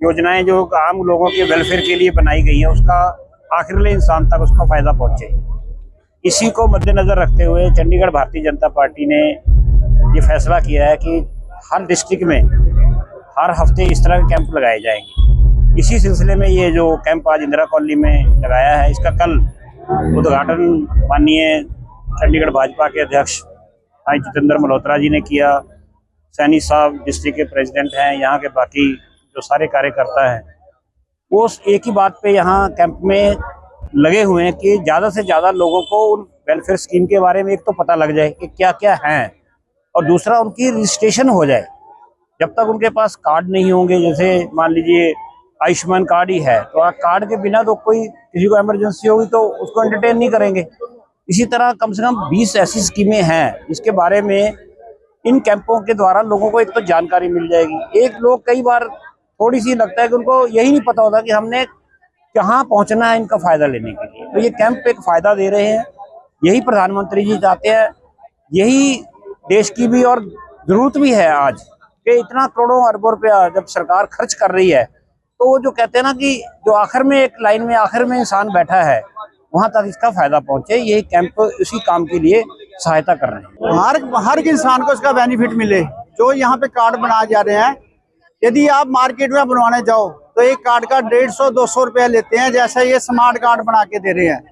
योजनाएं जो आम लोगों के वेलफेयर के लिए बनाई गई है उसका आखिरी इंसान तक उसका फायदा पहुंचे। इसी को मद्देनजर रखते हुए चंडीगढ़ भारतीय जनता पार्टी ने ये फैसला किया है कि हर डिस्ट्रिक्ट में हर हफ्ते इस तरह के कैंप लगाए जाएंगे। इसी सिलसिले में ये जो कैंप आज इंदिरा कॉलोनी में लगाया है, इसका कल उद्घाटन माननीय चंडीगढ़ भाजपा के अध्यक्ष भाई जितेंद्र मल्होत्रा जी ने किया। सैनी साहब डिस्ट्रिक्ट के प्रेसिडेंट हैं, यहाँ के बाकी जो सारे कार्यकर्ता हैं वो एक ही बात पे यहाँ कैंप में लगे हुए हैं कि ज़्यादा से ज़्यादा लोगों को उन वेलफेयर स्कीम के बारे में एक तो पता लग जाए कि क्या क्या हैं, और दूसरा उनकी रजिस्ट्रेशन हो जाए। जब तक उनके पास कार्ड नहीं होंगे, जैसे मान लीजिए आयुष्मान कार्ड ही है तो कार्ड के बिना तो कोई किसी को इमरजेंसी होगी तो उसको एंटरटेन नहीं करेंगे। इसी तरह कम से कम 20 ऐसी स्कीमें हैं जिसके बारे में इन कैंपों के द्वारा लोगों को एक तो जानकारी मिल जाएगी। एक लोग कई बार थोड़ी सी लगता है कि उनको यही नहीं पता होता कि हमने कहाँ पहुँचना है इनका फायदा लेने के लिए। तो ये कैंप एक फायदा दे रहे हैं, यही प्रधानमंत्री जी चाहते हैं, यही देश की भी और जरूरत भी है आज कि इतना करोड़ों अरबों रुपया जब सरकार खर्च कर रही है तो वो जो कहते हैं ना कि जो आखिर में एक लाइन में आखिर में इंसान बैठा है वहां तक इसका फायदा पहुंचे। ये कैंप उसी काम के लिए सहायता कर रहे हैं। हर इंसान को इसका बेनिफिट मिले। जो यहाँ पे कार्ड बनाए जा रहे हैं, यदि आप मार्केट में बनवाने जाओ तो एक कार्ड का 150-200 रुपया लेते हैं, जैसे ये स्मार्ट कार्ड बना के दे रहे हैं।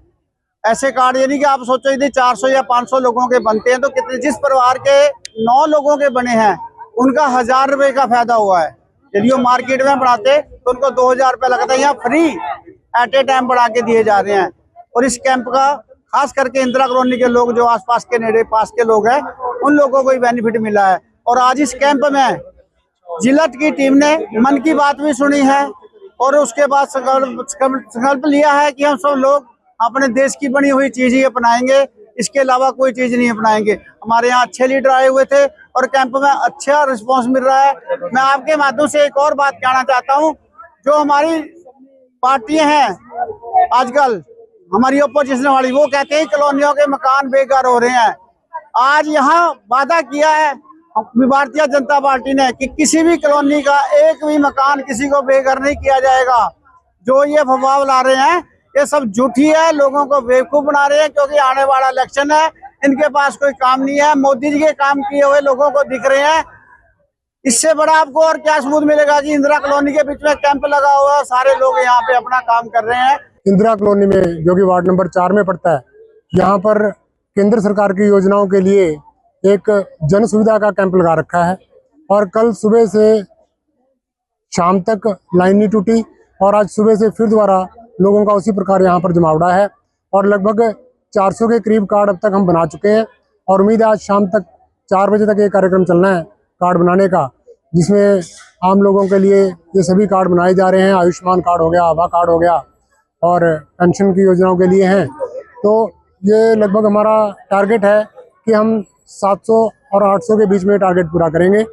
ऐसे कार्ड यानी कि आप सोचो यदि 400 या 500 लोगों के बनते हैं तो कितने, जिस परिवार के 9 लोगों के बने हैं उनका 1000 रुपये का फायदा हुआ है। यदि वो मार्केट में बनाते तो उनको 2000 रुपया लगता है। यहाँ फ्री एट ए टाइम बढ़ा के दिए जा रहे हैं। और इस कैंप का खास करके इंदिरा कॉलोनी के लोग जो आसपास के नेड़े पास के लोग हैं उन लोगों को ही बेनिफिट मिला है। और आज इस कैंप में जिला की टीम ने मन की बात भी सुनी है और उसके बाद संकल्प लिया है कि हम सब लोग अपने देश की बनी हुई चीज ही अपनाएंगे, इसके अलावा कोई चीज नहीं अपनाएंगे। हमारे यहाँ अच्छे लीडर आए हुए थे और कैंप में अच्छा रिस्पांस मिल रहा है। मैं आपके माध्यम से एक और बात कहना चाहता हूँ, जो हमारी पार्टियां हैं आजकल हमारी अपोजिशन वाली, वो कहते हैं कॉलोनियों के मकान बेकार हो रहे हैं। आज यहाँ वादा किया है भारतीय जनता पार्टी ने कि किसी भी कॉलोनी का एक भी मकान किसी को बेघर नहीं किया जाएगा। जो ये अफवाह ला रहे हैं ये सब झूठी है, लोगों को बेवकूफ बना रहे हैं, क्योंकि आने वाला इलेक्शन है, इनके पास कोई काम नहीं है। मोदी जी के काम किए हुए लोगों को दिख रहे हैं। इससे बड़ा आपको और क्या सबूत मिलेगा कि इंदिरा कॉलोनी के बीच में कैंप लगा हुआ है, सारे लोग यहाँ पे अपना काम कर रहे हैं। इंदिरा कॉलोनी में जो कि वार्ड नंबर 4 में पड़ता है, यहाँ पर केंद्र सरकार की योजनाओं के लिए एक जन सुविधा का कैंप लगा रखा है और कल सुबह से शाम तक लाइन नहीं टूटी और आज सुबह से फिर दोबारा लोगों का उसी प्रकार यहाँ पर जमावड़ा है और लगभग 400 के करीब कार्ड अब तक हम बना चुके हैं। और उम्मीद है आज शाम तक 4 बजे तक ये कार्यक्रम चलना है कार्ड बनाने का, जिसमें आम लोगों के लिए ये सभी कार्ड बनाए जा रहे हैं। आयुष्मान कार्ड हो गया, आभा कार्ड हो गया और पेंशन की योजनाओं के लिए हैं। तो ये लगभग हमारा टारगेट है कि हम 700 और 800 के बीच में टारगेट पूरा करेंगे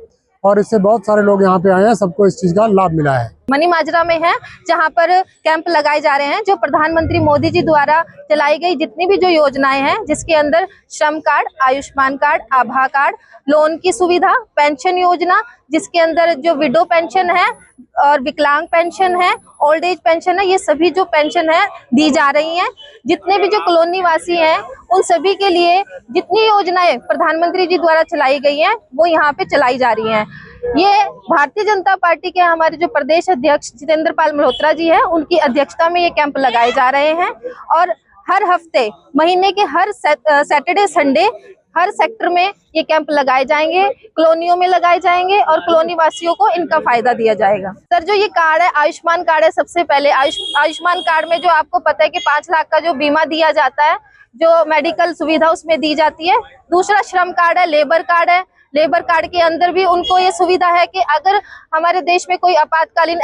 और इससे बहुत सारे लोग यहाँ पे आए हैं, सबको इस चीज का लाभ मिला है। मनी माजरा में है जहाँ पर कैंप लगाए जा रहे हैं, जो प्रधानमंत्री मोदी जी द्वारा चलाई गई जितनी भी जो योजनाएं हैं, जिसके अंदर श्रम कार्ड, आयुष्मान कार्ड, आभा कार्ड, लोन की सुविधा, पेंशन योजना, जिसके अंदर जो विडो पेंशन है और विकलांग पेंशन है, ओल्ड एज पेंशन है, ये सभी जो पेंशन है दी जा रही हैं। जितने भी जो कॉलोनी वासी हैं उन सभी के लिए जितनी योजनाएं प्रधानमंत्री जी द्वारा चलाई गई हैं वो यहाँ पे चलाई जा रही हैं। ये भारतीय जनता पार्टी के हमारे जो प्रदेश अध्यक्ष जितेंद्र पाल मल्होत्रा जी हैं, उनकी अध्यक्षता में ये कैंप लगाए जा रहे हैं और हर हफ्ते महीने के हर सैटरडे संडे हर सेक्टर में ये कैंप लगाए जाएंगे, कॉलोनियों में लगाए जाएंगे और कॉलोनी वासियों को इनका फायदा दिया जाएगा। सर, जो ये कार्ड है आयुष्मान कार्ड है, सबसे पहले आयुष्मान कार्ड में जो आपको पता है कि 5 लाख का जो बीमा दिया जाता है, जो मेडिकल सुविधा उसमें दी जाती है। दूसरा श्रम कार्ड है, लेबर कार्ड है। लेबर कार्ड के अंदर भी उनको ये सुविधा है कि अगर हमारे देश में कोई आपातकालीन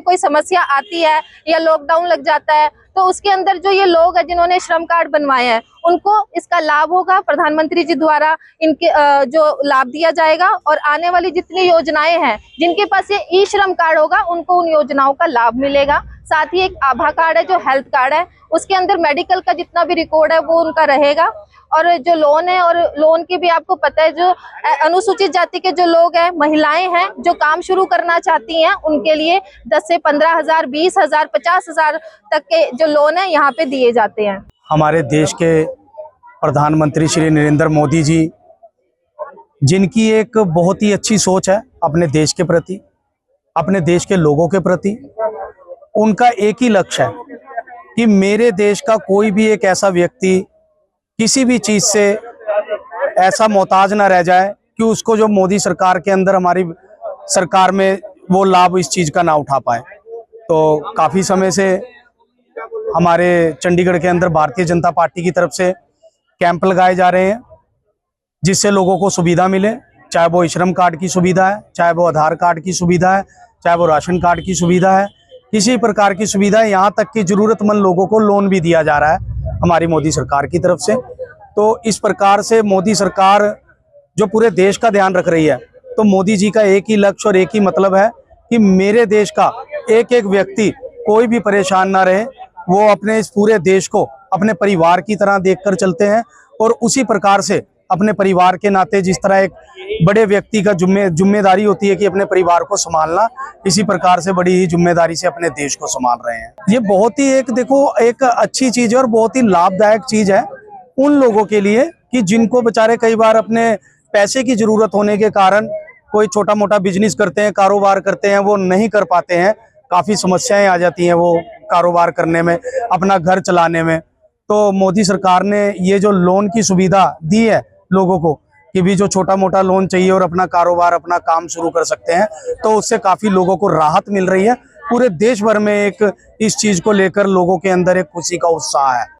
कोई समस्या आती है या लॉकडाउन लग जाता है तो उसके अंदर जो ये लोग हैं जिन्होंने श्रम कार्ड बनवाए हैं उनको इसका लाभ होगा। प्रधानमंत्री जी द्वारा इनके जो लाभ दिया जाएगा और आने वाली जितनी योजनाएं हैं जिनके पास ये ई श्रम कार्ड होगा उनको उन योजनाओं का लाभ मिलेगा। साथ ही एक आभा कार्ड है जो हेल्थ कार्ड है, उसके अंदर मेडिकल का जितना भी रिकॉर्ड है वो उनका रहेगा और जो लोन है, और लोन की भी आपको पता है, जो अनुसूचित जाति के जो लोग हैं, महिलाएं हैं जो काम शुरू करना चाहती हैं, उनके लिए 10 से 15,000, 20,000, 50,000 तक के जो लोन है यहाँ पे दिए जाते हैं। हमारे देश के प्रधानमंत्री श्री नरेंद्र मोदी जी, जिनकी एक बहुत ही अच्छी सोच है अपने देश के प्रति, अपने देश के लोगों के प्रति, उनका एक ही लक्ष्य है कि मेरे देश का कोई भी एक ऐसा व्यक्ति किसी भी चीज से ऐसा मोहताज ना रह जाए कि उसको जो मोदी सरकार के अंदर, हमारी सरकार में, वो लाभ इस चीज का ना उठा पाए। तो काफी समय से हमारे चंडीगढ़ के अंदर भारतीय जनता पार्टी की तरफ से कैंप लगाए जा रहे हैं, जिससे लोगों को सुविधा मिले, चाहे वो श्रम कार्ड की सुविधा है, चाहे वो आधार कार्ड की सुविधा है, चाहे वो राशन कार्ड की सुविधा है, किसी प्रकार की सुविधा है, यहाँ तक कि जरूरतमंद लोगों को लोन भी दिया जा रहा है हमारी मोदी सरकार की तरफ से। तो इस प्रकार से मोदी सरकार जो पूरे देश का ध्यान रख रही है, तो मोदी जी का एक ही लक्ष्य और एक ही मतलब है कि मेरे देश का एक एक व्यक्ति कोई भी परेशान ना रहे, वो अपने इस पूरे देश को अपने परिवार की तरह देखकर चलते हैं, और उसी प्रकार से अपने परिवार के नाते, जिस तरह एक बड़े व्यक्ति का जिम्मेदारी होती है कि अपने परिवार को संभालना, इसी प्रकार से बड़ी ही जिम्मेदारी से अपने देश को संभाल रहे हैं। ये बहुत ही एक अच्छी चीज है और बहुत ही लाभदायक चीज है उन लोगों के लिए कि जिनको बेचारे कई बार अपने पैसे की जरूरत होने के कारण कोई छोटा मोटा बिजनेस करते हैं, कारोबार करते हैं, वो नहीं कर पाते हैं, काफी समस्याएं आ जाती हैं वो कारोबार करने में, अपना घर चलाने में। तो मोदी सरकार ने ये जो लोन की सुविधा दी है लोगों को कि भी जो छोटा मोटा लोन चाहिए और अपना कारोबार, अपना काम शुरू कर सकते हैं, तो उससे काफी लोगों को राहत मिल रही है। पूरे देश भर में एक इस चीज को लेकर लोगों के अंदर एक खुशी का उत्साह है।